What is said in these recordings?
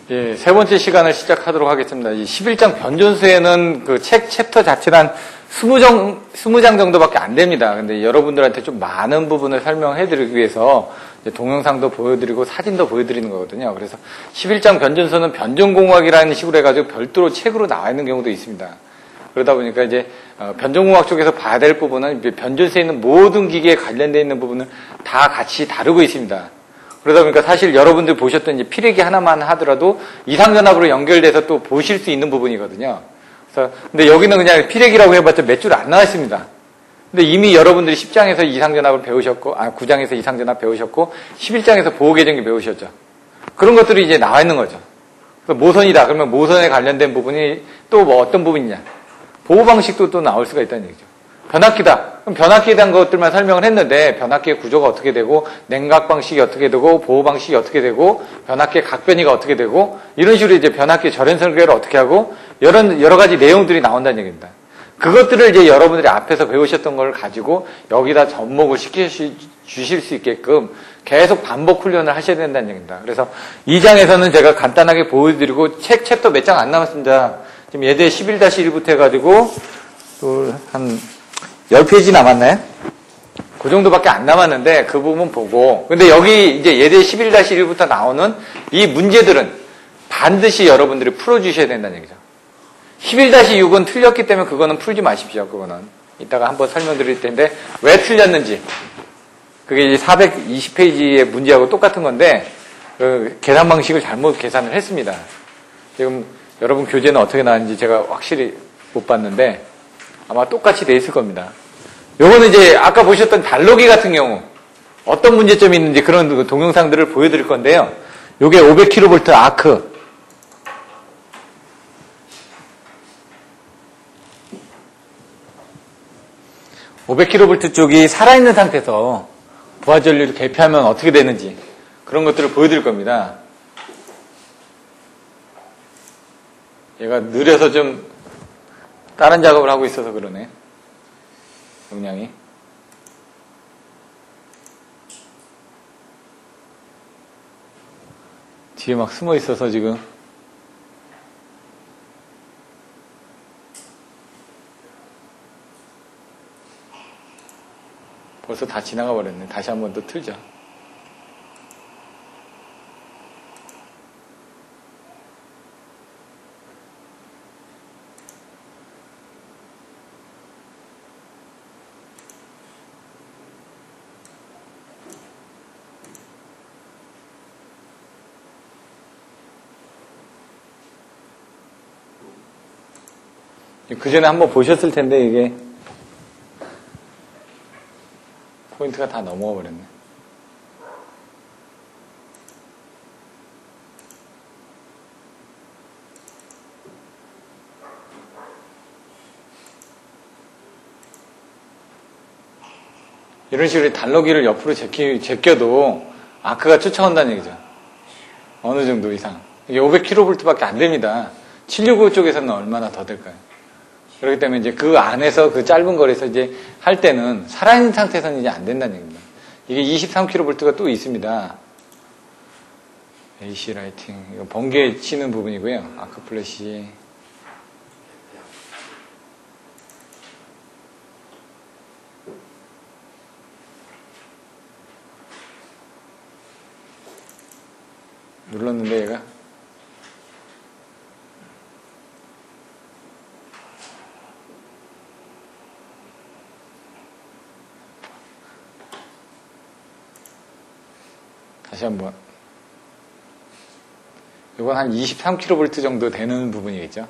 예, 세 번째 시간을 시작하도록 하겠습니다. 이 11장 변전수에는 그 책 챕터 자체는 한 20장 정도밖에 안 됩니다. 근데 여러분들한테 좀 많은 부분을 설명해 드리기 위해서 동영상도 보여드리고 사진도 보여드리는 거거든요. 그래서 11장 변전수는 변전공학이라는 식으로 해가지고 별도로 책으로 나와 있는 경우도 있습니다. 그러다 보니까 이제 변전공학 쪽에서 봐야 될 부분은 변전수에 있는 모든 기기에 관련되어 있는 부분을 다 같이 다루고 있습니다. 그러다 보니까 사실 여러분들 보셨던 이제 피레기 하나만 하더라도 이상전압으로 연결돼서 또 보실 수 있는 부분이거든요. 그래서 근데 여기는 그냥 피레기라고 해봤자 몇 줄 안 나와 있습니다. 근데 이미 여러분들이 10장에서 이상전압을 배우셨고, 9장에서 이상전압 배우셨고, 11장에서 보호계정기 배우셨죠. 그런 것들이 이제 나와 있는 거죠. 그래서 모선이다. 그러면 모선에 관련된 부분이 또 뭐 어떤 부분이냐. 보호 방식도 또 나올 수가 있다는 얘기죠. 변압기다. 그럼 변압기에 대한 것들만 설명을 했는데 변압기의 구조가 어떻게 되고 냉각 방식이 어떻게 되고 보호 방식이 어떻게 되고 변압기의 각변이가 어떻게 되고 이런 식으로 이제 변압기 절연 설계를 어떻게 하고 여러 가지 내용들이 나온다는 얘기입니다. 그것들을 이제 여러분들이 앞에서 배우셨던 걸 가지고 여기다 접목을 시켜 주실 수 있게끔 계속 반복 훈련을 하셔야 된다는 얘기입니다. 그래서 2장에서는 제가 간단하게 보여드리고 책 챕터 몇 장 안 남았습니다. 지금 예대 11-1부터 해가지고 또 한 10페이지 남았나요? 그 정도밖에 안 남았는데 그 부분 보고 근데 여기 이제 예대 11-1부터 나오는 이 문제들은 반드시 여러분들이 풀어주셔야 된다는 얘기죠. 11-6은 틀렸기 때문에 그거는 풀지 마십시오. 그거는 이따가 한번 설명드릴 텐데 왜 틀렸는지 그게 이제 420페이지의 문제하고 똑같은 건데 그 계산 방식을 잘못 계산을 했습니다. 지금 여러분 교재는 어떻게 나왔는지 제가 확실히 못 봤는데 아마 똑같이 돼 있을 겁니다. 요거는 이제 아까 보셨던 달로기 같은 경우 어떤 문제점이 있는지 그런 동영상들을 보여드릴 건데요. 요게 500kV 아크. (500kV) 쪽이 살아있는 상태에서 부하전류를 개폐하면 어떻게 되는지 그런 것들을 보여드릴 겁니다. 얘가 느려서 좀 다른 작업을 하고 있어서 그러네. 용량이. 뒤에 막 숨어 있어서 지금. 벌써 다 지나가 버렸네. 다시 한번 더 틀자. 그 전에 한번 보셨을 텐데 이게 포인트가 다 넘어가 버렸네. 이런 식으로 달러기를 옆으로 제껴도 아크가 쫓아온다는 얘기죠. 어느 정도 이상. 이게 500kV밖에 안 됩니다. 765 쪽에서는 얼마나 더 될까요? 그렇기 때문에 이제 그 안에서 그 짧은 거리에서 이제 할 때는 살아있는 상태에서는 이제 안 된다는 얘기입니다. 이게 23kV가 또 있습니다. AC 라이팅. 이거 번개 치는 부분이고요. 아크 플래시. 눌렀는데 얘가. 다시 한번. 이건 한 23kV 정도 되는 부분이겠죠.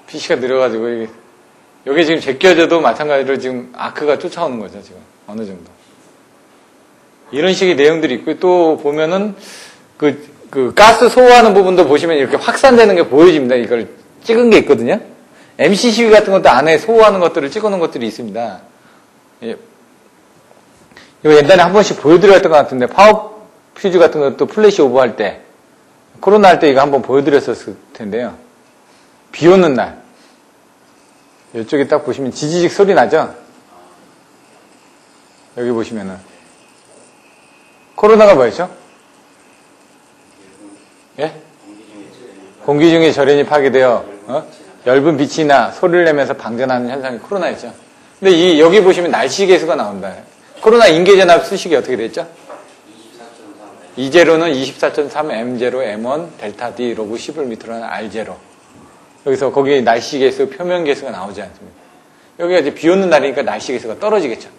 PC가 느려가지고 여기 지금 제껴져도 마찬가지로 지금 아크가 쫓아오는 거죠. 지금 어느 정도. 이런 식의 내용들이 있고 또 보면은 그 가스 소화하는 부분도 보시면 이렇게 확산되는 게 보여집니다. 이걸 찍은 게 있거든요. MCCV 같은 것도 안에 소화하는 것들을 찍어놓은 것들이 있습니다. 예. 이거 옛날에 한 번씩 보여드렸던 것 같은데 파워 퓨즈 같은 것도 플래시 오버 할 때 코로나 할 때 이거 한번 보여드렸었을 텐데요. 비 오는 날 이쪽에 딱 보시면 지지직 소리 나죠? 여기 보시면은 코로나가 뭐였죠? 예? 공기 중에 절연이 파괴되어 엷은 빛이나 소리를 내면서 방전하는 현상이 코로나였죠. 근데 여기 보시면 날씨 계수가 나온다. 코로나 인계전압 수식이 어떻게 됐죠? 2제로는 24.3 M0 M1 델타 D 로그 11m라는 R0. 여기서 거기 날씨 계수, 표면 계수가 나오지 않습니까? 여기가 이제 비 오는 날이니까 날씨 계수가 떨어지겠죠.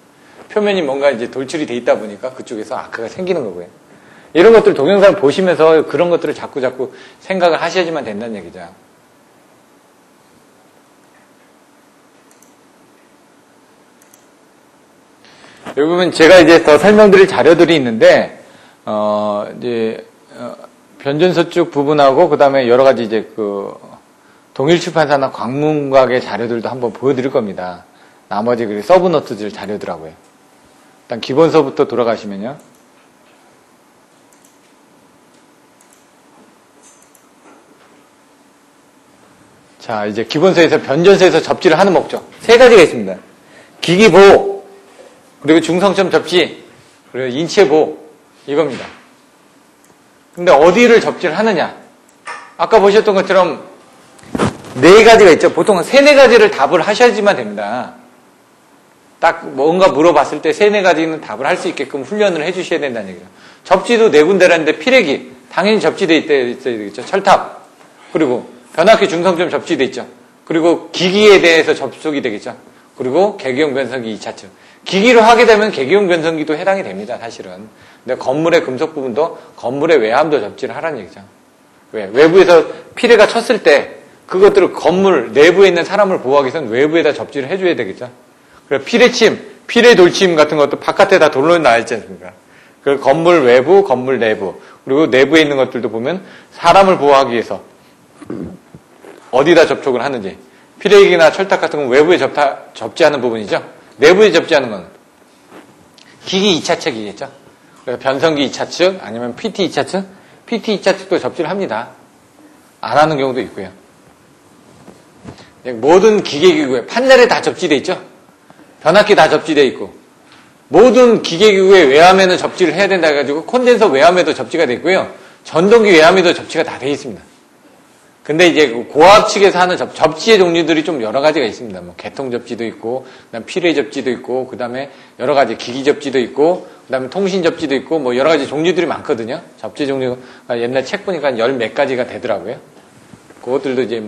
표면이 뭔가 이제 돌출이 돼 있다 보니까 그쪽에서 아크가 생기는 거고요. 이런 것들 동영상 보시면서 그런 것들을 자꾸 생각을 하셔야지만 된다는 얘기죠. 여기 보면 제가 이제 더 설명드릴 자료들이 있는데, 변전소 쪽 부분하고, 그 다음에 여러 가지 이제 동일 출판사나 광문각의 자료들도 한번 보여드릴 겁니다. 나머지 서브노트들 자료들하고요. 일단 기본서부터 돌아가시면요. 자, 이제 기본서에서 변전소에서 접지를 하는 목적. 세 가지가 있습니다. 기기 보호, 그리고 중성점 접지, 그리고 인체 보호. 이겁니다. 근데 어디를 접지를 하느냐? 아까 보셨던 것처럼 네 가지가 있죠. 보통 세네 가지를 답을 하셔야지만 됩니다. 딱 뭔가 물어봤을 때 세네 가지는 답을 할 수 있게끔 훈련을 해주셔야 된다는 얘기죠. 접지도 네 군데라는데 피레기, 당연히 접지돼 있어야 되겠죠. 철탑, 그리고 변압기 중성점 접지돼 있죠. 그리고 기기에 대해서 접속이 되겠죠. 그리고 개기용 변성기 2차측. 기기로 하게 되면 개기용 변성기도 해당이 됩니다, 사실은. 근데 건물의 금속 부분도 건물의 외함도 접지를 하라는 얘기죠. 왜? 외부에서 피레가 쳤을 때 그것들을 건물 내부에 있는 사람을 보호하기 위해서는 외부에다 접지를 해줘야 되겠죠. 그래서 피레침, 피레 돌침 같은 것도 바깥에다 돌로 나와 있지 않습니까? 그 건물 외부, 건물 내부, 그리고 내부에 있는 것들도 보면 사람을 보호하기 위해서 어디다 접촉을 하는지. 피레기나 철탑 같은 건 외부에 접지하는 부분이죠. 내부에 접지하는 건 기기 2차측이겠죠. 그래서 변성기 2차측 아니면 PT 2차측, PT 2차측도 접지를 합니다. 안 하는 경우도 있고요. 모든 기계기구에 판넬에 다 접지되어 있죠. 변압기 다 접지되어 있고 모든 기계기구의 외함에는 접지를 해야 된다 해가지고 콘덴서 외함에도 접지가 되어 있고요. 전동기 외함에도 접지가 다 되어 있습니다. 근데 이제 고압 측에서 하는 접지의 종류들이 좀 여러 가지가 있습니다. 뭐 개통 접지도 있고, 그다음 피레 접지도 있고, 그다음에 여러 가지 기기 접지도 있고, 그다음에 통신 접지도 있고, 뭐 여러 가지 종류들이 많거든요. 접지 종류가 옛날 책 보니까 열 몇 가지가 되더라고요. 그것들도 이제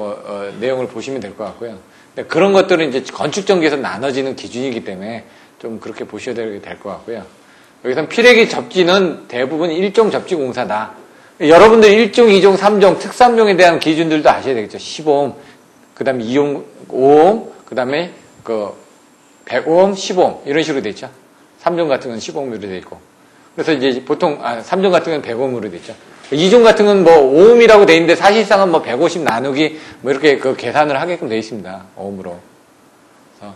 내용을 보시면 될 것 같고요. 근데 그런 것들은 이제 건축 전기에서 나눠지는 기준이기 때문에 좀 그렇게 보셔야 될 것 같고요. 여기서 피레기 접지는 대부분 1종 접지 공사다. 여러분들 1종, 2종, 3종, 특산종에 대한 기준들도 아셔야 되겠죠. 15옴, 그 다음에 2옴, 5옴, 그 다음에 100옴, 10옴, 이런 식으로 돼 있죠. 3종 같은 건 15옴으로 돼 있고. 그래서 이제 보통, 3종 같은 건 100옴으로 돼 있죠. 2종 같은 건 5옴이라고 돼 있는데 사실상은 150 나누기, 이렇게 계산을 하게끔 돼 있습니다. 5옴으로. 그래서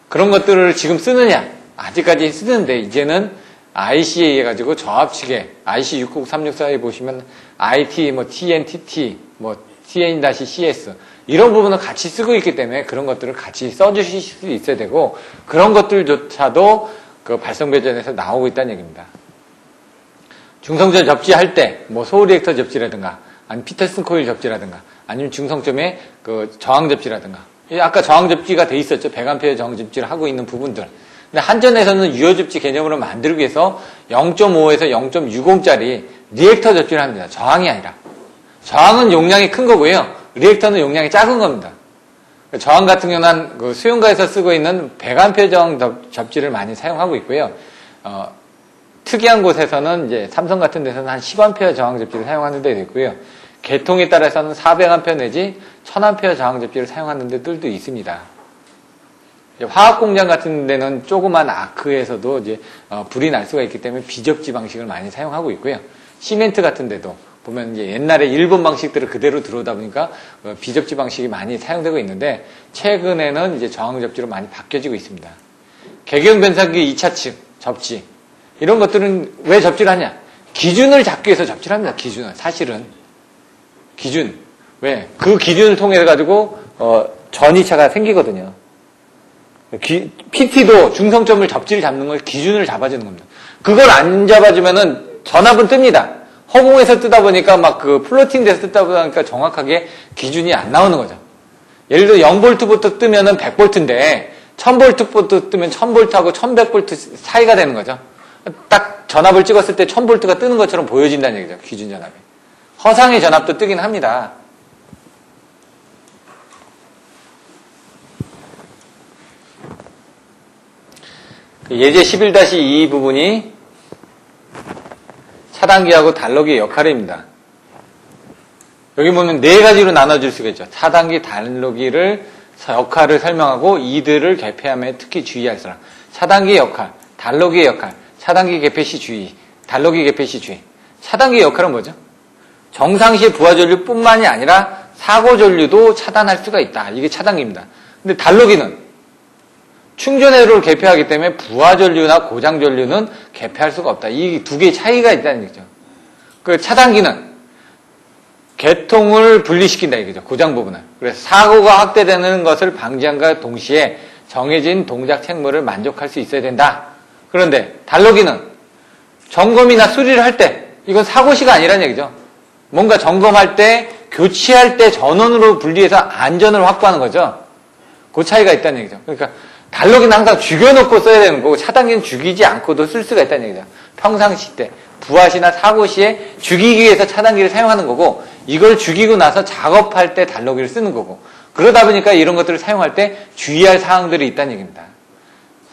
그런 것들을 지금 쓰느냐? 아직까지 쓰는데, 이제는 IC에 해가지고 저압측에 IC69364에 보시면 IT, TNTT, TN-CS 이런 부분을 같이 쓰고 있기 때문에 그런 것들을 같이 써주실 수 있어야 되고 그런 것들조차도 그 발성배전에서 나오고 있다는 얘기입니다. 중성점 접지할 때 소울 리액터 접지라든가 아니면 피터슨 코일 접지라든가 아니면 중성점의 그 저항 접지라든가 아까 저항 접지가 돼 있었죠. 100A 저항 접지를 하고 있는 부분들. 근데 한전에서는 유효접지 개념으로 만들기 위해서 0.5에서 0.60짜리 리액터 접지를 합니다. 저항이 아니라. 저항은 용량이 큰 거고요. 리액터는 용량이 작은 겁니다. 저항 같은 경우는 그 수용가에서 쓰고 있는 100A 저항 접지를 많이 사용하고 있고요. 특이한 곳에서는 이제 삼성 같은 데서는 한 10A 저항 접지를 사용하는 데도 있고요. 계통에 따라서는 400A 내지 1000A 저항 접지를 사용하는 데들도 있습니다. 화학 공장 같은 데는 조그만 아크에서도 이제 불이 날 수가 있기 때문에 비접지 방식을 많이 사용하고 있고요. 시멘트 같은 데도 보면 이제 옛날에 일본 방식들을 그대로 들어오다 보니까 비접지 방식이 많이 사용되고 있는데 최근에는 이제 저항 접지로 많이 바뀌어지고 있습니다. 개경 변성기 2차측 접지 이런 것들은 왜 접지를 하냐? 기준을 잡기 위해서 접지를 합니다. 기준을 사실은 기준 왜? 그 기준을 통해 가지고 전이차가 생기거든요. PT도 중성점을 접지를 잡는 걸 기준을 잡아주는 겁니다. 그걸 안 잡아주면은 전압은 뜹니다. 허공에서 뜨다 보니까 막 그 플로팅 돼서 뜨다 보니까 정확하게 기준이 안 나오는 거죠. 예를 들어 0V부터 뜨면은 100V인데 1000V부터 뜨면 1000V하고 1100V 사이가 되는 거죠. 딱 전압을 찍었을 때 1000V가 뜨는 것처럼 보여진다는 얘기죠. 기준 전압이. 허상의 전압도 뜨긴 합니다. 예제 11-2 부분이 차단기하고 단로기의 역할입니다. 여기 보면 네 가지로 나눠줄 수가 있죠. 차단기, 단로기를 역할을 설명하고 이들을 개폐함에 특히 주의할 사람. 차단기의 역할, 단로기의 역할, 차단기 개폐 시 주의, 단로기 개폐 시 주의. 차단기의 역할은 뭐죠? 정상시의 부하전류뿐만이 아니라 사고전류도 차단할 수가 있다. 이게 차단기입니다. 근데 단로기는 충전회로를 개폐하기 때문에 부하전류나 고장전류는 개폐할 수가 없다. 이 두 개의 차이가 있다는 얘기죠. 그 차단기는 개통을 분리시킨다 이거죠. 고장 부분을. 그래서 사고가 확대되는 것을 방지함과 동시에 정해진 동작 책무를 만족할 수 있어야 된다. 그런데 단로기는 점검이나 수리를 할 때 이건 사고시가 아니라는 얘기죠. 뭔가 점검할 때 교체할 때 전원으로 분리해서 안전을 확보하는 거죠. 그 차이가 있다는 얘기죠. 그러니까 단로기는 항상 죽여놓고 써야 되는 거고 차단기는 죽이지 않고도 쓸 수가 있다는 얘기죠. 평상시 때 부하시나 사고시에 죽이기 위해서 차단기를 사용하는 거고 이걸 죽이고 나서 작업할 때 단로기를 쓰는 거고 그러다 보니까 이런 것들을 사용할 때 주의할 사항들이 있다는 얘기입니다.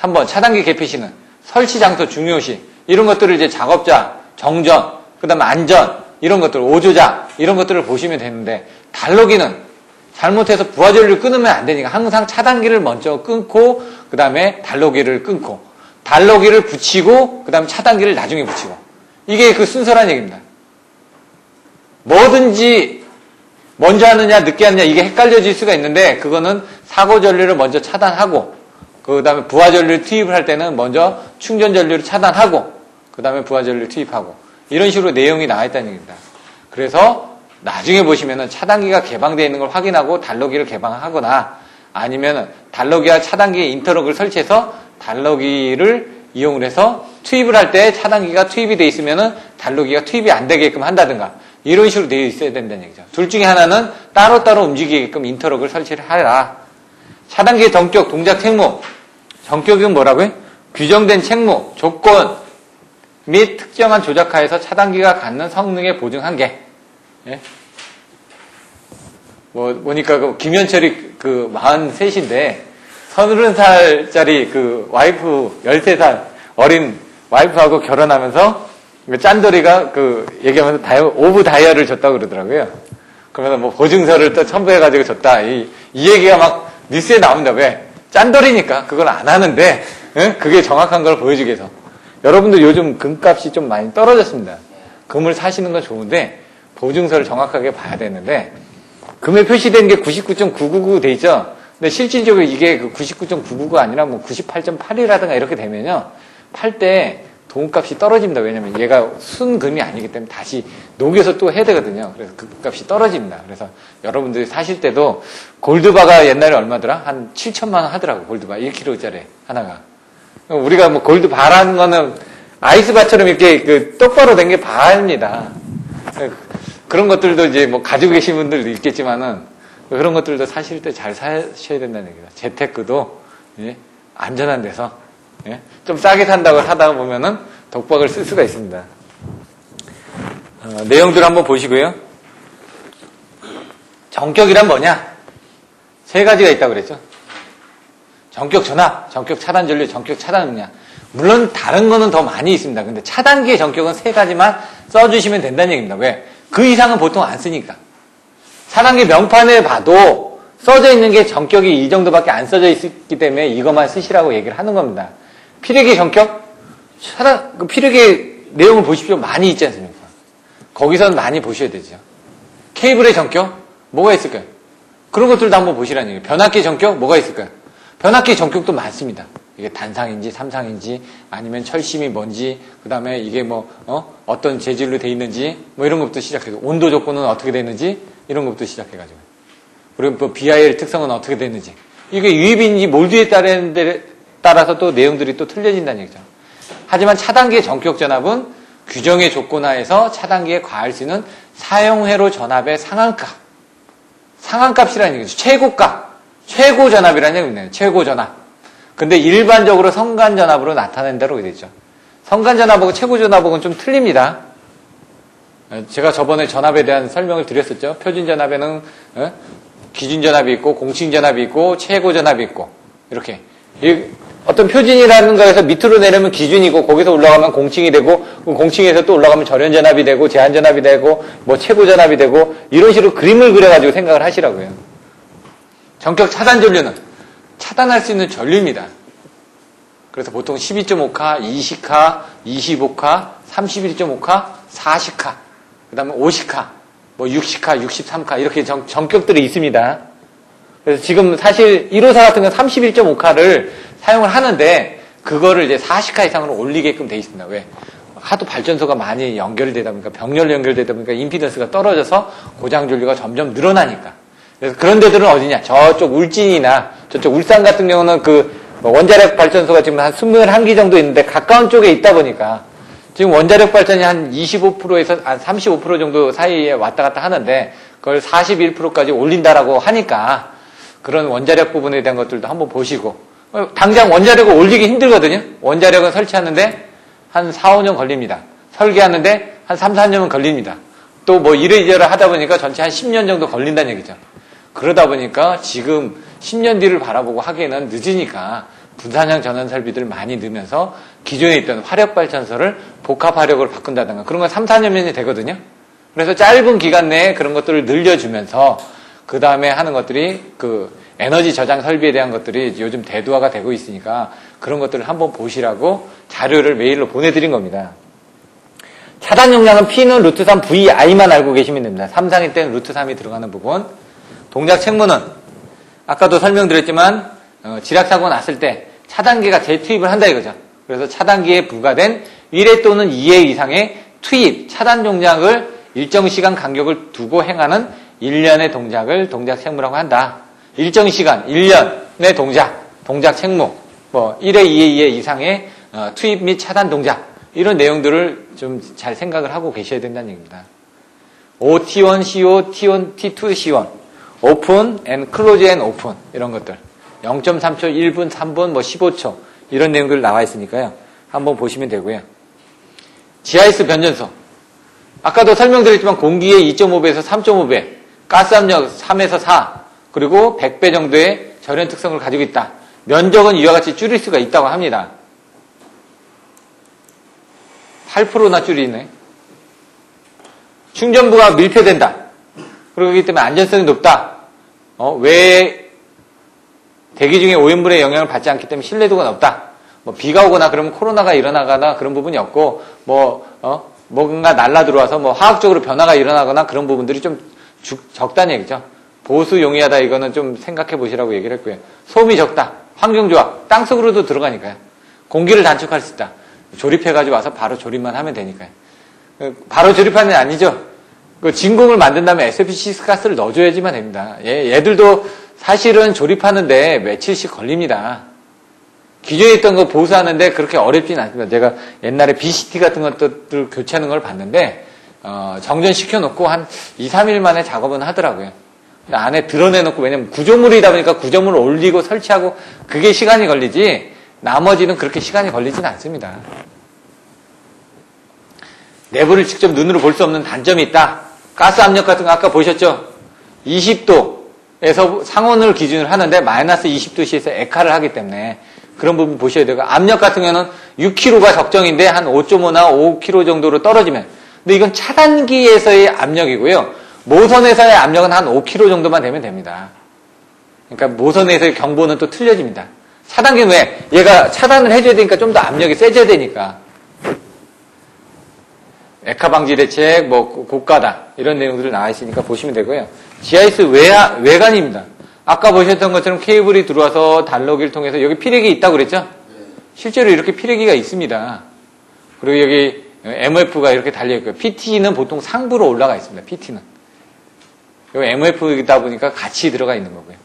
3번 차단기 개폐시는 설치 장소 중요시 이런 것들을 이제 작업자, 정전, 그 다음에 안전 이런 것들, 오조자 이런 것들을 보시면 되는데 단로기는 잘못해서 부하전류를 끊으면 안 되니까 항상 차단기를 먼저 끊고 그 다음에 단로기를 끊고 단로기를 붙이고 그 다음에 차단기를 나중에 붙이고 이게 그 순서란 얘기입니다. 뭐든지 먼저 하느냐 늦게 하느냐 이게 헷갈려질 수가 있는데 그거는 사고전류를 먼저 차단하고 그 다음에 부하전류를 투입을 할 때는 먼저 충전전류를 차단하고 그 다음에 부하전류를 투입하고 이런 식으로 내용이 나와 있다는 얘기입니다. 그래서 나중에 보시면은 차단기가 개방되어 있는 걸 확인하고 단로기를 개방하거나 아니면 단로기와 차단기의 인터럭을 설치해서 단로기를 이용을 해서 투입을 할 때 차단기가 투입이 되어 있으면은 단로기가 투입이 안 되게끔 한다든가 이런 식으로 되어 있어야 된다는 얘기죠. 둘 중에 하나는 따로따로 움직이게끔 인터럭을 설치를 하라. 차단기의 정격, 동작 책무. 정격은 뭐라고요? 규정된 책무, 조건 및 특정한 조작하에서 차단기가 갖는 성능의 보증 한계. 예? 보니까 김현철이 43인데 30살짜리 그 와이프 13살 어린 와이프하고 결혼하면서 짠돌이가 얘기하면서 오브 다이아를 줬다고 그러더라고요. 그러면서 뭐 보증서를 또 첨부해가지고 줬다. 이 얘기가 막 뉴스에 나옵니다. 왜? 짠돌이니까 그걸 안 하는데 그게 정확한 걸 보여주기 위해서. 여러분들 요즘 금값이 좀 많이 떨어졌습니다. 금을 사시는 건 좋은데 보증서를 정확하게 봐야 되는데 금에 표시된 게 99.999 돼 있죠. 근데 실질적으로 이게 99.999가 아니라 뭐 98.8이라든가 이렇게 되면요. 팔 때 돈값이 떨어집니다. 왜냐면 얘가 순금이 아니기 때문에 다시 녹여서 또 해야 되거든요. 그래서 그 값이 떨어집니다. 그래서 여러분들이 사실 때도 골드바가 옛날에 얼마더라? 한 7천만 원 하더라고. 골드바 1kg짜리 하나가. 우리가 뭐 골드바라는 거는 아이스바처럼 이렇게 똑바로 된 게 바입니다. 그런 것들도 이제 뭐 가지고 계신 분들도 있겠지만은 그런 것들도 사실 때 잘 사셔야 된다는 얘기죠. 재테크도 안전한 데서 좀 싸게 산다고 하다 보면은 독박을 쓸 수가 있습니다. 내용들 한번 보시고요. 정격이란 뭐냐? 세 가지가 있다고 그랬죠. 정격 전압, 정격 차단 전류, 정격 차단 음량. 물론 다른 거는 더 많이 있습니다. 근데 차단기의 정격은 세 가지만 써주시면 된다는 얘기입니다. 왜? 그 이상은 보통 안 쓰니까. 차단기 명판을 봐도 써져 있는 게 정격이 이 정도밖에 안 써져 있기 때문에 이것만 쓰시라고 얘기를 하는 겁니다. 피력의 정격? 피력의 내용을 보십시오. 많이 있지 않습니까? 거기서는 많이 보셔야 되죠. 케이블의 정격? 뭐가 있을까요? 그런 것들도 한번 보시라는 얘기예요. 변압기 정격? 뭐가 있을까요? 변압기 정격도 많습니다. 이게 단상인지 삼상인지 아니면 철심이 뭔지 그 다음에 이게 어떤 재질로 돼 있는지 뭐 이런 것부터 시작해서 온도 조건은 어떻게 되는지 이런 것부터 시작해가지고 그리고 BIL 특성은 어떻게 되는지 이게 유입인지 몰두에 따라서 또 내용들이 또 틀려진다는 얘기죠. 하지만 차단기의 전격 전압은 규정의 조건 하에서 차단기에 가할 수 있는 사용회로 전압의 상한값. 상한값이라는 얘기죠. 최고값. 최고 전압이라는 얘기입니다. 최고 전압. 근데 일반적으로 성간 전압으로 나타낸다고 되어 있죠. 성간 전압하고 최고 전압하고는 좀 틀립니다. 제가 저번에 전압에 대한 설명을 드렸었죠. 표준 전압에는 기준 전압이 있고 공칭 전압이 있고 최고 전압이 있고 이렇게 어떤 표준이라는 거에서 밑으로 내려면 기준이고 거기서 올라가면 공칭이 되고 공칭에서 또 올라가면 절연 전압이 되고 제한 전압이 되고 뭐 최고 전압이 되고 이런 식으로 그림을 그려가지고 생각을 하시라고요. 전격 차단 전류는 차단할 수 있는 전류입니다. 그래서 보통 12.5카, 20카, 25카, 31.5카, 40카, 그 다음에 50카, 뭐 60카, 63카 이렇게 전격들이 있습니다. 그래서 지금 사실 1호사 같은 건 31.5카를 사용을 하는데 그거를 이제 40카 이상으로 올리게끔 돼 있습니다. 왜? 하도 발전소가 많이 연결되다 보니까 병렬로 연결되다 보니까 임피던스가 떨어져서 고장 전류가 점점 늘어나니까. 그래서 그런 데들은 어디냐? 저쪽 울진이나 저쪽 울산 같은 경우는 그 원자력 발전소가 지금 한 21기 정도 있는데 가까운 쪽에 있다 보니까 지금 원자력 발전이 한 25%에서 한 35% 정도 사이에 왔다 갔다 하는데 그걸 41%까지 올린다라고 하니까 그런 원자력 부분에 대한 것들도 한번 보시고 당장 원자력을 올리기 힘들거든요. 원자력은 설치하는데 한 4, 5년 걸립니다. 설계하는데 한 3, 4년은 걸립니다. 또 뭐 이래저래 하다 보니까 전체 한 10년 정도 걸린다는 얘기죠. 그러다 보니까 지금 10년 뒤를 바라보고 하기에는 늦으니까 분산형 전원 설비들 많이 넣으면서 기존에 있던 화력발전소를 복합화력으로 바꾼다든가 그런 건 3, 4년이 되거든요. 그래서 짧은 기간 내에 그런 것들을 늘려주면서 그 다음에 하는 것들이 그 에너지 저장 설비에 대한 것들이 요즘 대두화가 되고 있으니까 그런 것들을 한번 보시라고 자료를 메일로 보내드린 겁니다. 차단 용량은 P는 루트 3 VI만 알고 계시면 됩니다. 3상일 때는 루트 3이 들어가는 부분. 동작 책무는 아까도 설명드렸지만 지락사고 났을 때 차단기가 재투입을 한다 이거죠. 그래서 차단기에 부과된 1회 또는 2회 이상의 투입, 차단 동작을 일정 시간 간격을 두고 행하는 일련의 동작을 동작 책무라고 한다. 일정 시간, 1년의 동작 책무, 뭐 1회, 2회, 2회 이상의 투입 및 차단 동작 이런 내용들을 좀 잘 생각을 하고 계셔야 된다는 얘기입니다. OT1, CO, T1, T2, C1 오픈 앤 클로즈 앤 오픈 이런 것들 0.3초, 1분, 3분, 뭐 15초 이런 내용들 나와 있으니까요. 한번 보시면 되고요. GIS 변전소 아까도 설명드렸지만 공기의 2.5배에서 3.5배 가스 압력 3에서 4 그리고 100배 정도의 절연 특성을 가지고 있다. 면적은 이와 같이 줄일 수가 있다고 합니다. 8%나 줄이네. 충전부가 밀폐된다. 그렇기 때문에 안전성이 높다. 외에 대기 중에 오염물의 영향을 받지 않기 때문에 신뢰도가 높다. 뭐 비가 오거나 그러면 코로나가 일어나거나 그런 부분이 없고 뭔가 날라 들어와서 뭐 화학적으로 변화가 일어나거나 그런 부분들이 좀 적다는 얘기죠. 보수 용이하다 이거는 좀 생각해 보시라고 얘기를 했고요. 소음이 적다. 환경 좋아. 땅속으로도 들어가니까요. 공기를 단축할 수 있다. 조립해가지고 와서 바로 조립만 하면 되니까요. 바로 조립하는 게 아니죠. 그 진공을 만든 다음에 SFC 가스를 넣어줘야지만 됩니다. 얘들도 사실은 조립하는데 며칠씩 걸립니다. 기존에 있던 거 보수하는데 그렇게 어렵진 않습니다. 제가 옛날에 BCT 같은 것들 교체하는 걸 봤는데 정전시켜놓고 한 2, 3일 만에 작업은 하더라고요. 근데 안에 드러내놓고 왜냐면 구조물이다 보니까 구조물을 올리고 설치하고 그게 시간이 걸리지 나머지는 그렇게 시간이 걸리진 않습니다. 내부를 직접 눈으로 볼 수 없는 단점이 있다. 가스 압력 같은 거 아까 보셨죠? 20도에서 상온을 기준으로 하는데 마이너스 20도씨에서 액화를 하기 때문에 그런 부분 보셔야 되고 압력 같은 경우는 6kg가 적정인데 한 5.5나 5kg 정도로 떨어지면 근데 이건 차단기에서의 압력이고요. 모선에서의 압력은 한 5kg 정도만 되면 됩니다. 그러니까 모선에서의 경보는 또 틀려집니다. 차단기는 왜? 얘가 차단을 해줘야 되니까 좀 더 압력이 세져야 되니까. 액화 방지 대책, 뭐 고가다 이런 내용들이 나와 있으니까 보시면 되고요. GIS 외관입니다. 아까 보셨던 것처럼 케이블이 들어와서 단로기를 통해서 여기 피레기 있다고 그랬죠? 실제로 이렇게 피레기가 있습니다. 그리고 여기 MF가 이렇게 달려있고요. PT는 보통 상부로 올라가 있습니다. PT는. 여기 MF이다 보니까 같이 들어가 있는 거고요.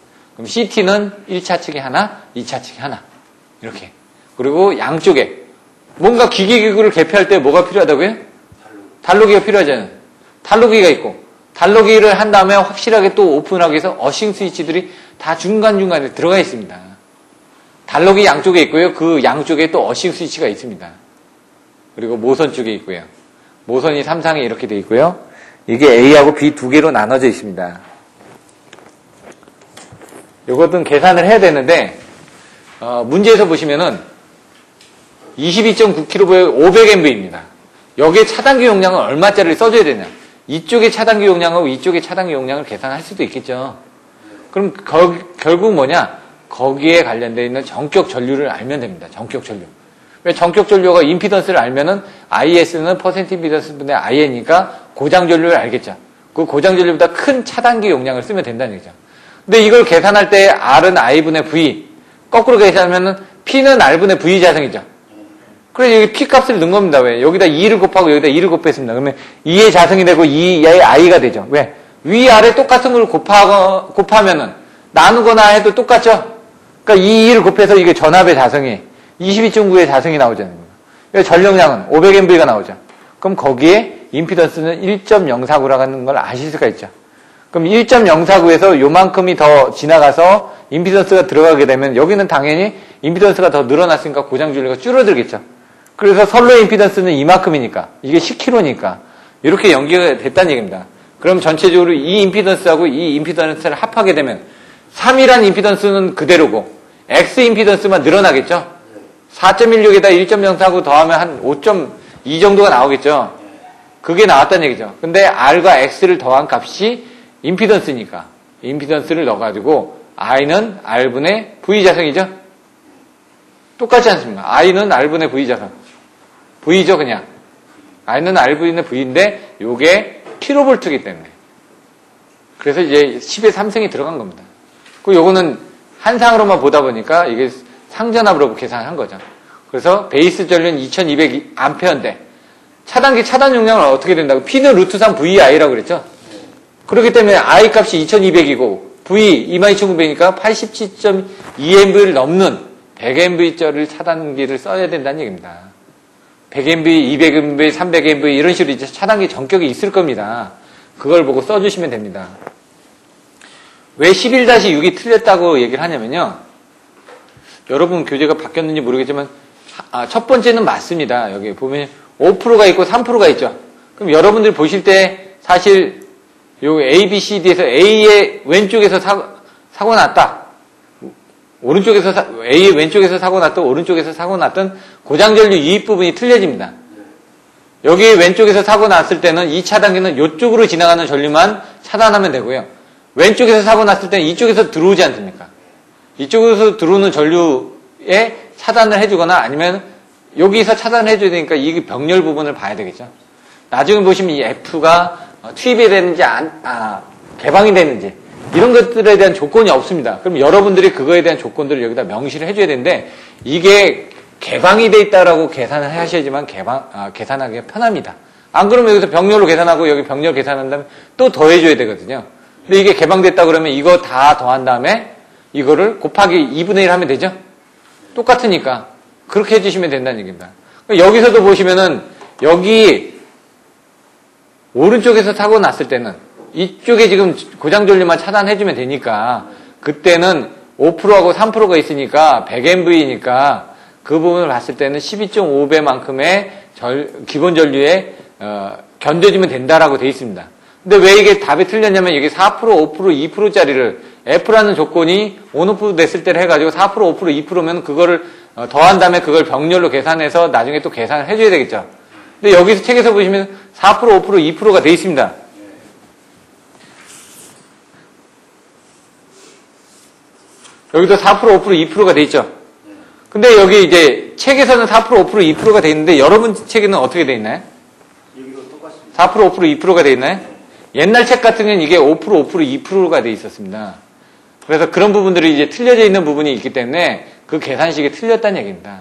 그럼 CT는 1차 측에 하나, 2차 측에 하나. 이렇게. 그리고 양쪽에 뭔가 기계기구를 개폐할 때 뭐가 필요하다고요? 달로기가 필요하잖아요. 달로기가 있고 달로기를 한 다음에 확실하게 또 오픈하기 위해서 어싱 스위치들이 다 중간중간에 들어가 있습니다. 달로기 양쪽에 있고요. 그 양쪽에 또 어싱 스위치가 있습니다. 그리고 모선 쪽에 있고요. 모선이 3상에 이렇게 되어 있고요. 이게 A하고 B 두 개로 나눠져 있습니다. 이것은 계산을 해야 되는데 문제에서 보시면은 22.9kV에 500MV입니다. 여기에 차단기 용량은 얼마짜리를 써줘야 되냐? 이쪽의 차단기 용량하고 이쪽의 차단기 용량을 계산할 수도 있겠죠. 그럼 결국 뭐냐? 거기에 관련되어 있는 전격 전류를 알면 됩니다. 전격 전류. 왜 전격 전류가 임피던스를 알면은 IS는 퍼센트 임피던스 분의 IN이니까 고장 전류를 알겠죠. 그 고장 전류보다 큰 차단기 용량을 쓰면 된다는 얘기죠. 근데 이걸 계산할 때 R은 I분의 V, 거꾸로 계산하면은 P는 R분의 V 자성이죠. 그래서 여기 P 값을 넣은 겁니다. 왜? 여기다 2를 곱하고 여기다 2를 곱했습니다. 그러면 2의 자성이 되고 2의 I가 되죠. 왜? 위, 아래 똑같은 걸 곱하면은 나누거나 해도 똑같죠? 그러니까 2를 곱해서 이게 전압의 자성이 22.9의 자성이 나오잖아요. 전력량은 500MV가 나오죠. 그럼 거기에 임피던스는 1.049라는 걸 아실 수가 있죠. 그럼 1.049에서 요만큼이 더 지나가서 임피던스가 들어가게 되면 여기는 당연히 임피던스가 더 늘어났으니까 고장 전류가 줄어들겠죠. 그래서 선로의 임피던스는 이만큼이니까 이게 10kg니까 이렇게 연계가 됐다는 얘기입니다. 그럼 전체적으로 이 임피던스하고 이 임피던스를 합하게 되면 3이란 임피던스는 그대로고 X 임피던스만 늘어나겠죠. 4.16에다 1.049 더하면 한 5.2 정도가 나오겠죠. 그게 나왔다는 얘기죠. 근데 R과 X를 더한 값이 임피던스니까 임피던스를 넣어가지고 I는 R분의 V 자성이죠. 똑같지 않습니까? I는 R분의 V 자성. V죠 그냥. I는 R분의 V인데 요게 킬로볼트이기 때문에. 그래서 이제 10의 3승이 들어간 겁니다. 그 요거는 한 상으로만 보다 보니까 이게 상전압으로 계산한 거죠. 그래서 베이스 전류는 2200A인데 차단기 차단 용량은 어떻게 된다고? P는 루트 3 VI라고 그랬죠. 그렇기 때문에 I 값이 2200이고 V 22900이니까 87.2MV를 넘는 100MV짜리 차단기를 써야 된다는 얘기입니다. 100MV, 200MV, 300MV 이런 식으로 이제 차단기 전격이 있을 겁니다. 그걸 보고 써주시면 됩니다. 왜 11-6이 틀렸다고 얘기를 하냐면요. 여러분 교재가 바뀌었는지 모르겠지만 첫 번째는 맞습니다. 여기 보면 5%가 있고 3%가 있죠. 그럼 여러분들이 보실 때 사실 요 A, B, C, D에서 A의 왼쪽에서 사고 났다. 오른쪽에서 A의 왼쪽에서 사고 났던 오른쪽에서 사고 났던 고장전류 유입 부분이 틀려집니다. 여기 왼쪽에서 사고 났을 때는 이 차단기는 이쪽으로 지나가는 전류만 차단하면 되고요. 왼쪽에서 사고 났을 때는 이쪽에서 들어오지 않습니까? 이쪽에서 들어오는 전류에 차단을 해주거나 아니면 여기서 차단을 해줘야 되니까 이 병렬 부분을 봐야 되겠죠. 나중에 보시면 이 F가 투입이 되는지 개방이 되는지 이런 것들에 대한 조건이 없습니다. 그럼 여러분들이 그거에 대한 조건들을 여기다 명시를 해줘야 되는데 이게 개방이 돼 있다라고 계산을 하셔야지만 계산하기가 편합니다. 안 그러면 여기서 병렬로 계산하고 여기 병렬 계산한 다음에 또 더해줘야 되거든요. 근데 이게 개방됐다 그러면 이거 다 더한 다음에 이거를 곱하기 2분의 1 하면 되죠? 똑같으니까 그렇게 해주시면 된다는 얘기입니다. 여기서도 보시면은 여기 오른쪽에서 사고 났을 때는 이쪽에 지금 고장전류만 차단해주면 되니까 그때는 5%하고 3%가 있으니까 100MV니까 그 부분을 봤을 때는 12.5배만큼의 기본 전류에 견뎌주면 된다라고 되어 있습니다. 근데 왜 이게 답이 틀렸냐면 여기 4%, 5%, 2%짜리를 F라는 조건이 온오프 됐을 때를 해가지고 4%, 5%, 2%면 그거를 더한 다음에 그걸 병렬로 계산해서 나중에 또 계산을 해줘야 되겠죠. 근데 여기서 책에서 보시면 4%, 5%, 2%가 되어 있습니다. 여기도 4%, 5%, 2%가 되어 있죠. 근데 여기 이제 책에서는 4%, 5%, 2%가 되어 있는데 여러분 책에는 어떻게 되어 있나요? 여기도 똑같습니다. 4%, 5%, 2%가 되어 있나요? 옛날 책 같은 경우는 이게 5%, 5%, 2%가 되어 있었습니다. 그래서 그런 부분들이 이제 틀려져 있는 부분이 있기 때문에 그 계산식이 틀렸다는 얘기입니다.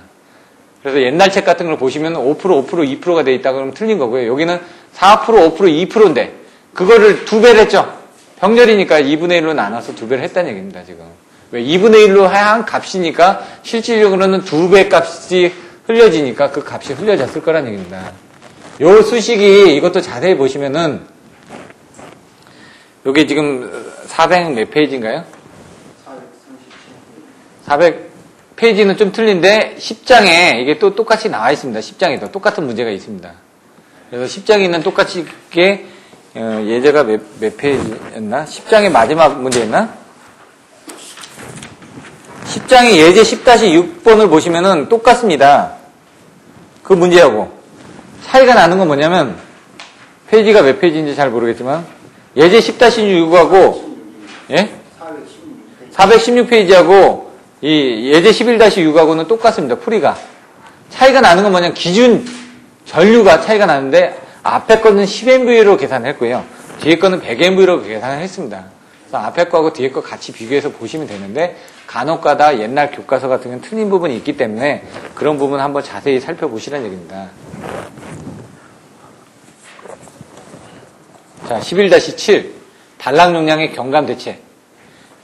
그래서 옛날 책 같은 걸 보시면 5%, 5%, 2%가 되어 있다 그러면 틀린 거고요. 여기는 4%, 5%, 2%인데 그거를 2배를 했죠. 병렬이니까 2분의 1로 나눠서 2배를 했다는 얘기입니다, 지금. 왜? 2분의 1로 한 값이니까 실질적으로는 2배 값이 흘려지니까 그 값이 흘려졌을 거란 얘기입니다. 요 수식이 이것도 자세히 보시면은 요게 지금 400 몇 페이지인가요? 400페이지는 좀 틀린데 10장에 이게 또 똑같이 나와 있습니다. 10장에도 똑같은 문제가 있습니다. 그래서 10장에 있는 똑같이 게 예제가 몇 페이지였나? 10장의 마지막 문제였나? 10장의 예제 10-6번을 보시면은 똑같습니다. 그 문제하고 차이가 나는 건 뭐냐면 페이지가 몇 페이지인지 잘 모르겠지만 예제 10-6하고 예? 416페이지하고 이 예제 11-6하고는 똑같습니다. 풀이가. 차이가 나는 건 뭐냐면 기준 전류가 차이가 나는데 앞에 거는 10MV로 계산했고요. 뒤에 거는 100MV로 계산을 했습니다. 그래서 앞에 거하고 뒤에 거 같이 비교해서 보시면 되는데 간혹가다 옛날 교과서 같은 경우는 틀린 부분이 있기 때문에 그런 부분 한번 자세히 살펴보시라는 얘기입니다. 자, 11-7 단락 용량의 경감 대책.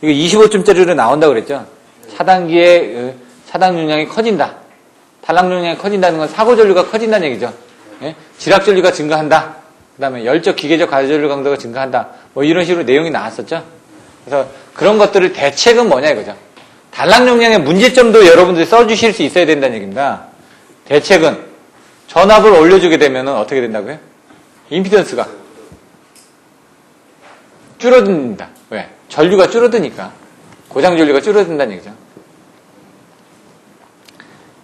이거 25점짜리로 나온다고 그랬죠. 차단기의 차단 용량이 커진다. 단락 용량이 커진다는 건 사고 전류가 커진다는 얘기죠. 예? 지락 전류가 증가한다. 그 다음에 열적 기계적 가전류 강도가 증가한다. 뭐 이런 식으로 내용이 나왔었죠. 그래서 그런 것들을 대책은 뭐냐 이거죠. 단락 용량의 문제점도 여러분들이 써주실 수 있어야 된다는 얘기입니다. 대책은 전압을 올려주게 되면 어떻게 된다고요? 임피던스가 줄어듭니다. 왜? 전류가 줄어드니까. 고장 전류가 줄어든다는 얘기죠.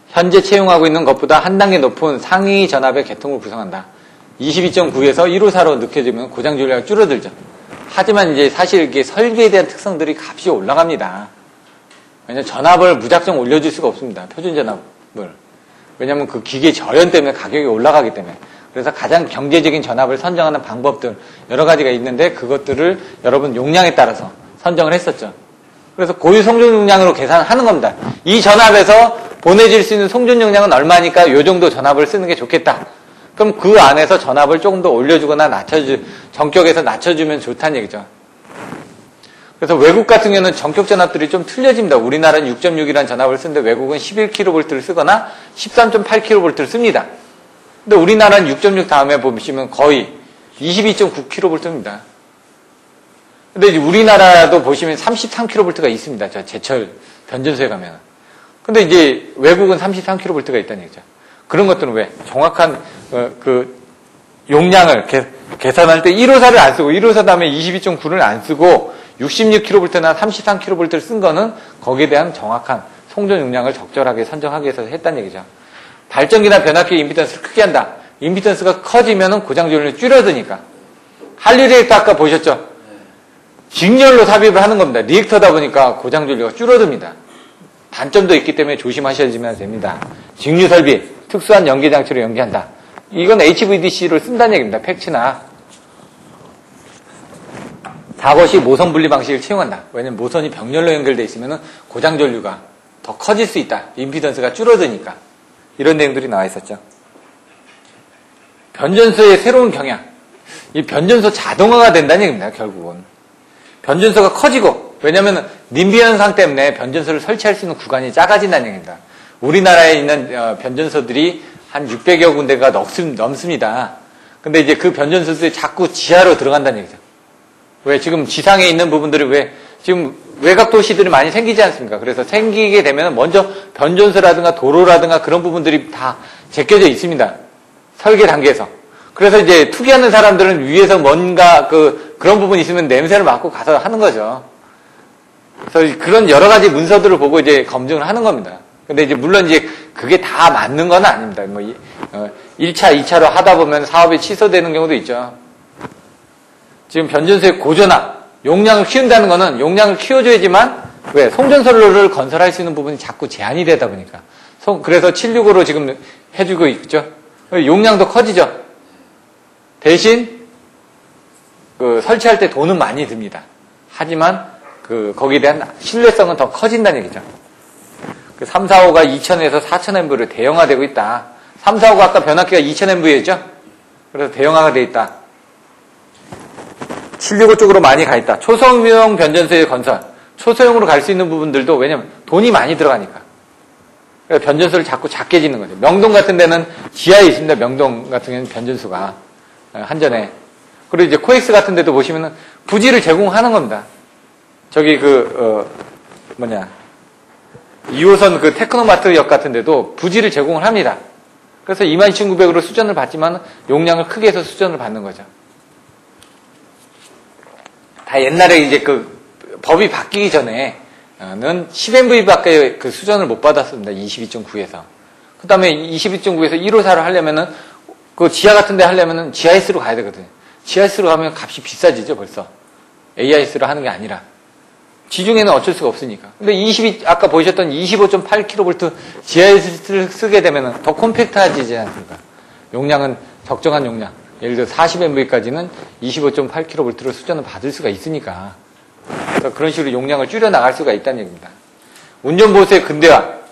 현재 채용하고 있는 것보다 한 단계 높은 상위 전압의 계통을 구성한다. 22.9에서 154로 느껴지면 고장 전류가 줄어들죠. 하지만 이제 사실 이게 설계에 대한 특성들이 값이 올라갑니다. 왜냐면 전압을 무작정 올려줄 수가 없습니다. 표준 전압을. 왜냐면 그 기계 저연 때문에 가격이 올라가기 때문에. 그래서 가장 경제적인 전압을 선정하는 방법들 여러 가지가 있는데 그것들을 여러분 용량에 따라서 선정을 했었죠. 그래서 고유 송전 용량으로 계산하는 겁니다. 이 전압에서 보내질 수 있는 송전 용량은 얼마니까 이 정도 전압을 쓰는 게 좋겠다. 그럼 그 안에서 전압을 조금 더 올려주거나 정격에서 낮춰주면 좋다는 얘기죠. 그래서 외국 같은 경우는 정격 전압들이 좀 틀려집니다. 우리나라는 6.6이라는 전압을 쓰는데 외국은 11kV를 쓰거나 13.8kV를 씁니다. 근데 우리나라는 6.6 다음에 보시면 거의 22.9kV입니다. 근데 이제 우리나라도 보시면 33kV가 있습니다. 저 제철 변전소에 가면. 근데 이제 외국은 33kV가 있다는 얘기죠. 그런 것들은 왜? 정확한 그 용량을 계산할 때 154를 안 쓰고 154 다음에 22.9를 안 쓰고 66kV나 33kV를 쓴 거는 거기에 대한 정확한 송전 용량을 적절하게 선정하기 위해서 했다는 얘기죠. 발전기나 변압기 임피던스를 크게 한다. 임피던스가 커지면 고장 전류는 줄어드니까. 한류 리액터 아까 보셨죠? 직렬로 삽입을 하는 겁니다. 리액터다 보니까 고장 전류가 줄어듭니다. 단점도 있기 때문에 조심하셔야지만 됩니다. 직류 설비, 특수한 연기 장치로 연기한다. 이건 HVDC를 쓴다는 얘기입니다. 팩츠나. 사고 시 모선 분리 방식을 채용한다. 왜냐면 모선이 병렬로 연결되어 있으면 고장 전류가 더 커질 수 있다. 임피던스가 줄어드니까. 이런 내용들이 나와 있었죠. 변전소의 새로운 경향. 이 변전소 자동화가 된다는 얘기입니다. 결국은. 변전소가 커지고, 왜냐면 님비 현상 때문에 변전소를 설치할 수 있는 구간이 작아진다는 얘기입니다. 우리나라에 있는 변전소들이 한 600여 군데가 넘습니다. 근데 이제 그 변전소들이 자꾸 지하로 들어간다는 얘기죠. 왜 지금 지상에 있는 부분들이 왜 지금 외곽 도시들이 많이 생기지 않습니까? 그래서 생기게 되면 먼저 변전소라든가 도로라든가 그런 부분들이 다 제껴져 있습니다. 설계 단계에서. 그래서 이제 투기하는 사람들은 위에서 뭔가 그런 부분이 있으면 냄새를 맡고 가서 하는 거죠. 그래서 그런 여러 가지 문서들을 보고 이제 검증을 하는 겁니다. 근데 이제 물론 이제 그게 다 맞는 건 아닙니다. 뭐 1차, 2차로 하다 보면 사업이 취소되는 경우도 있죠. 지금 변전소의 고전화, 용량을 키운다는 거는 용량을 키워줘야지만 왜? 송전선로를 건설할 수 있는 부분이 자꾸 제한이 되다 보니까. 그래서 765로 지금 해주고 있죠. 용량도 커지죠. 대신 설치할 때 돈은 많이 듭니다. 하지만 거기에 대한 신뢰성은 더 커진다는 얘기죠. 345가 2000에서 4000M로 대형화되고 있다. 345가 아까 변압기가 2000M였죠? 그래서 대형화가 되어 있다. 765 쪽으로 많이 가 있다. 초소형 변전소의 건설. 초소형으로 갈 수 있는 부분들도 왜냐면 돈이 많이 들어가니까. 그러니까 변전소를 자꾸 작게 짓는 거죠. 명동 같은 데는 지하에 있습니다. 명동 같은 경우는 변전소가. 한전에. 그리고 이제 코엑스 같은 데도 보시면은 부지를 제공하는 겁니다. 저기 2호선 그 테크노마트역 같은 데도 부지를 제공을 합니다. 그래서 22,900으로 수전을 받지만 용량을 크게 해서 수전을 받는 거죠. 다 옛날에 이제 그 법이 바뀌기 전에는 10MV밖에 그 수전을 못 받았습니다. 22.9에서. 그 다음에 22.9에서 1호사를 하려면은 그 지하 같은 데 하려면은 GIS로 가야 되거든요. GIS로 가면 값이 비싸지죠, 벌써. AIS로 하는 게 아니라. 지중해는 어쩔 수가 없으니까. 근데 아까 보셨던 25.8kV GIS를 쓰게 되면은 더 콤팩트해지지 않습니까? 용량은 적정한 용량. 예를 들어 40MV까지는 25.8kV로 수전을 받을 수가 있으니까. 그래서 그런 식으로 용량을 줄여 나갈 수가 있다는 얘기입니다. 운전보수의 근대화.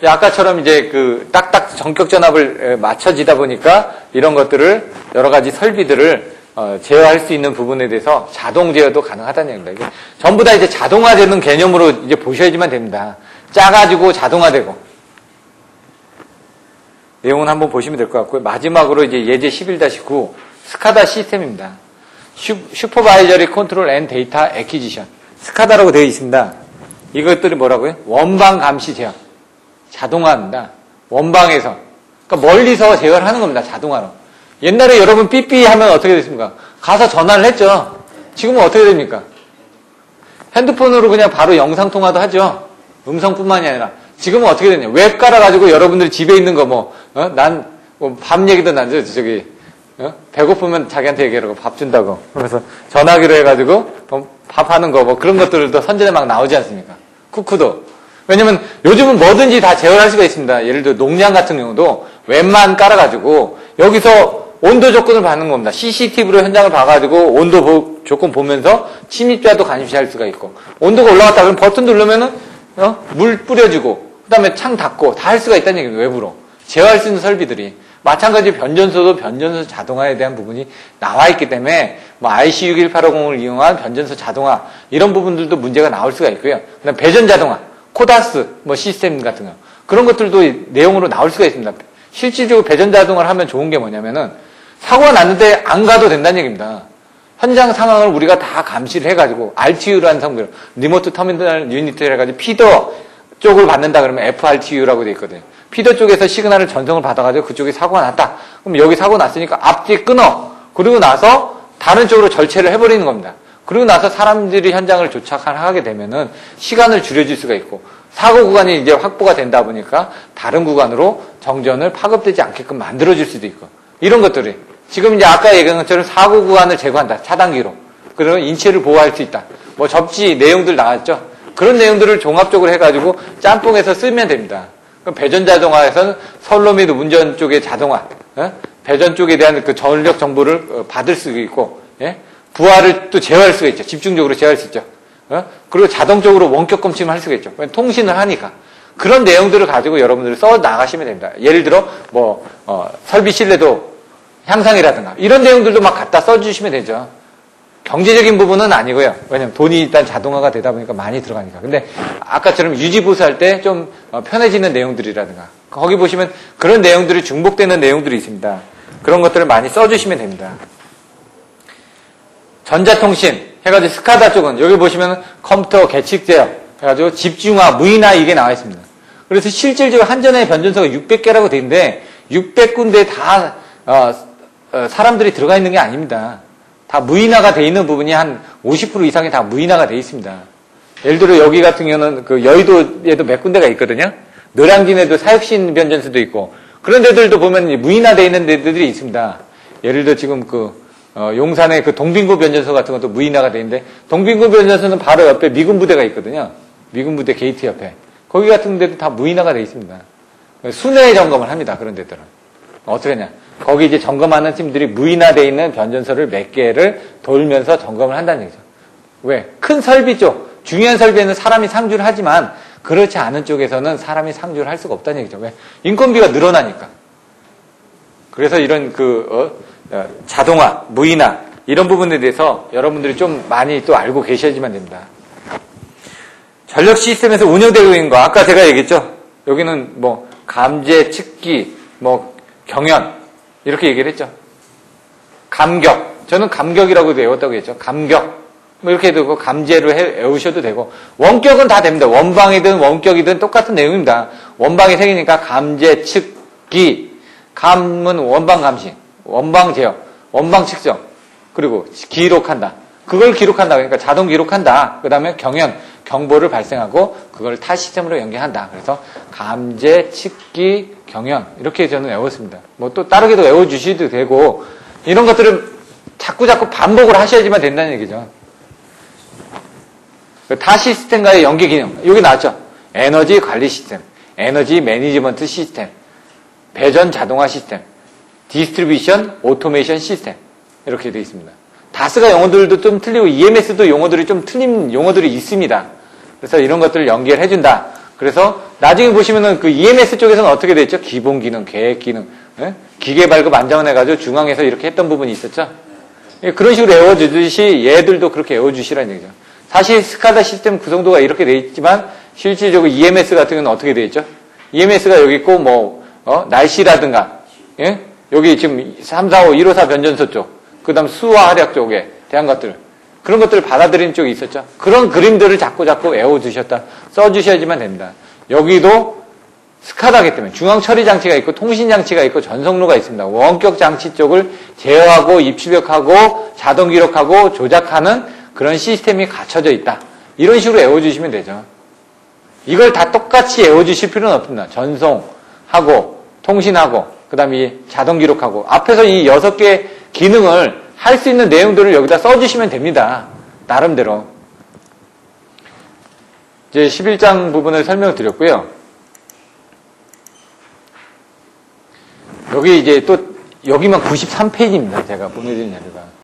아까처럼 이제 그 딱딱 전격 전압을 맞춰지다 보니까 이런 것들을 여러 가지 설비들을 제어할 수 있는 부분에 대해서 자동 제어도 가능하다는 얘기입니다. 이게 전부 다 이제 자동화되는 개념으로 이제 보셔야지만 됩니다. 짜가지고 자동화되고. 내용은 한번 보시면 될 것 같고요. 마지막으로 이제 예제 11-9 스카다 시스템입니다. 슈퍼바이저리 컨트롤 앤 데이터 애퀴지션. 스카다라고 되어 있습니다. 이것들이 뭐라고요? 원방 감시 제어. 자동화입니다. 원방에서. 그러니까 멀리서 제어를 하는 겁니다. 자동화로. 옛날에 여러분 삐삐 하면 어떻게 됐습니까? 가서 전화를 했죠. 지금은 어떻게 됩니까? 핸드폰으로 그냥 바로 영상통화도 하죠. 음성뿐만이 아니라. 지금은 어떻게 되냐. 웹 깔아가지고 여러분들이 집에 있는 거 밥 얘기도 나죠. 저기, 배고프면 자기한테 얘기하라고 밥 준다고. 그러면서 전화기로 해가지고 밥 하는 거 그런 것들도 선전에 막 나오지 않습니까? 쿠쿠도. 왜냐면 요즘은 뭐든지 다 제어할 수가 있습니다. 예를 들어 농장 같은 경우도 웹만 깔아가지고 여기서 온도 조건을 받는 겁니다. CCTV로 현장을 봐가지고 온도 조건 보면서 침입자도 감시할 수가 있고 온도가 올라갔다 그러면 버튼 누르면은 물 뿌려주고 그 다음에 창 닫고 다 할 수가 있다는 얘기예요. 외부로 제어할 수 있는 설비들이 마찬가지 변전소도 변전소 자동화에 대한 부분이 나와 있기 때문에 IC61850을 이용한 변전소 자동화 이런 부분들도 문제가 나올 수가 있고요. 그다음 배전 자동화, 코다스 시스템 같은 거 그런 것들도 내용으로 나올 수가 있습니다. 실질적으로 배전 자동화를 하면 좋은 게 뭐냐면은 사고가 났는데 안 가도 된다는 얘기입니다. 현장 상황을 우리가 다 감시를 해가지고 RTU라는 성분, 리모트 터미널 유니트를 해가지고 피더 쪽을 받는다 그러면 FRTU라고 돼 있거든요. 피더 쪽에서 시그널을 전송을 받아가지고 그쪽에 사고가 났다. 그럼 여기 사고 났으니까 앞뒤 끊어. 그리고 나서 다른 쪽으로 절체를 해버리는 겁니다. 그리고 나서 사람들이 현장을 도착하게 되면은 시간을 줄여줄 수가 있고 사고 구간이 이제 확보가 된다 보니까 다른 구간으로 정전을 파급되지 않게끔 만들어줄 수도 있고 이런 것들이 지금 이제 아까 얘기한 것처럼 사고 구간을 제거한다. 차단기로. 그러면 인체를 보호할 수 있다. 접지 내용들 나왔죠. 그런 내용들을 종합적으로 해가지고 짬뽕해서 쓰면 됩니다. 그럼 배전 자동화에서는 선로 및 운전 쪽의 자동화, 배전 쪽에 대한 그 전력 정보를 받을 수 있고, 부하를 또 제어할 수가 있죠. 집중적으로 제어할 수 있죠. 그리고 자동적으로 원격 검침을 할 수가 있죠. 통신을 하니까. 그런 내용들을 가지고 여러분들이 써 나가시면 됩니다. 예를 들어, 설비 신뢰도 향상이라든가, 이런 내용들도 막 갖다 써주시면 되죠. 경제적인 부분은 아니고요. 왜냐면 돈이 일단 자동화가 되다 보니까 많이 들어가니까. 근데 아까처럼 유지보수할 때 좀 편해지는 내용들이라든가 거기 보시면 그런 내용들이 중복되는 내용들이 있습니다. 그런 것들을 많이 써주시면 됩니다. 전자통신 해가지고 스카다 쪽은 여기 보시면 컴퓨터 계측 제어 해가지고 집중화, 무인화 이게 나와 있습니다. 그래서 실질적으로 한전의 변전소가 600개라고 돼 있는데 600군데 다 사람들이 들어가 있는 게 아닙니다. 다 무인화가 돼 있는 부분이 한 50% 이상이 다 무인화가 돼 있습니다. 예를 들어 여기 같은 경우는 그 여의도에도 몇 군데가 있거든요. 노량진에도 사육신 변전소도 있고 그런 데들도 보면 무인화돼 있는 데들이 있습니다. 예를 들어 지금 용산의 그 동빙구 변전소 같은 것도 무인화가 돼 있는데 동빙구 변전소는 바로 옆에 미군 부대가 있거든요. 미군 부대 게이트 옆에 거기 같은 데도 다 무인화가 돼 있습니다. 순회 점검을 합니다. 그런 데들은 어떻게 하냐? 거기 이제 점검하는 팀들이 무인화되어 있는 변전소를 몇 개를 돌면서 점검을 한다는 얘기죠. 왜? 큰 설비 쪽, 중요한 설비에는 사람이 상주를 하지만 그렇지 않은 쪽에서는 사람이 상주를 할 수가 없다는 얘기죠. 왜? 인건비가 늘어나니까. 그래서 이런 자동화, 무인화 이런 부분에 대해서 여러분들이 좀 많이 또 알고 계셔야지만 됩니다. 전력 시스템에서 운영되고 있는 거. 아까 제가 얘기했죠? 여기는 뭐, 감제, 측기, 뭐, 경연. 이렇게 얘기를 했죠. 감격. 저는 감격이라고 외웠다고 했죠. 감격. 뭐 이렇게 되고, 감제를 외우셔도 되고, 원격은 다 됩니다. 원방이든 원격이든 똑같은 내용입니다. 원방이 생기니까 감제, 측기. 감은 원방 감시, 원방 제어, 원방 측정. 그리고 기록한다. 그걸 기록한다. 그러니까 자동 기록한다. 그 다음에 경연, 경보를 발생하고 그걸 타 시스템으로 연계한다. 그래서 감제, 측기, 경연 이렇게 저는 외웠습니다. 뭐 또 다르게도 외워주셔도 되고 이런 것들을 자꾸 반복을 하셔야지만 된다는 얘기죠. 타 시스템과의 연계 기능 여기 나왔죠. 에너지 관리 시스템, 에너지 매니지먼트 시스템, 배전 자동화 시스템, 디스트리뷰션 오토메이션 시스템 이렇게 되어 있습니다. 다스가 용어들도 좀 틀리고 EMS도 용어들이 좀 틀린 용어들이 있습니다. 그래서 이런 것들을 연결해 준다. 그래서 나중에 보시면은 그 EMS 쪽에서는 어떻게 돼 있죠? 기본 기능, 계획 기능, 예? 기계 발급 안정화해가지고 중앙에서 이렇게 했던 부분이 있었죠. 예, 그런 식으로 외워주듯이 얘들도 그렇게 외워주시라는 얘기죠. 사실 스카다 시스템 구성도가 이렇게 돼 있지만 실질적으로 EMS 같은 경우는 어떻게 돼 있죠? EMS가 여기 있고 뭐 날씨라든가 예? 여기 지금 3, 4, 5, 154 변전소 쪽 그 다음 수화 활약 쪽에 대한 것들 그런 것들을 받아들이는 쪽이 있었죠. 그런 그림들을 자꾸 외워주셨다. 써주셔야지만 됩니다. 여기도 스카다기 때문에 중앙 처리 장치가 있고 통신 장치가 있고 전송로가 있습니다. 원격 장치 쪽을 제어하고 입출력하고 자동 기록하고 조작하는 그런 시스템이 갖춰져 있다. 이런 식으로 외워주시면 되죠. 이걸 다 똑같이 외워주실 필요는 없습니다. 전송하고 통신하고 그 다음에 이 자동 기록하고 앞에서 이 6개 기능을 할 수 있는 내용들을 여기다 써주시면 됩니다. 나름대로. 이제 11장 부분을 설명을 드렸고요. 여기 이제 또 여기만 93페이지입니다. 제가 보내드린 자료가.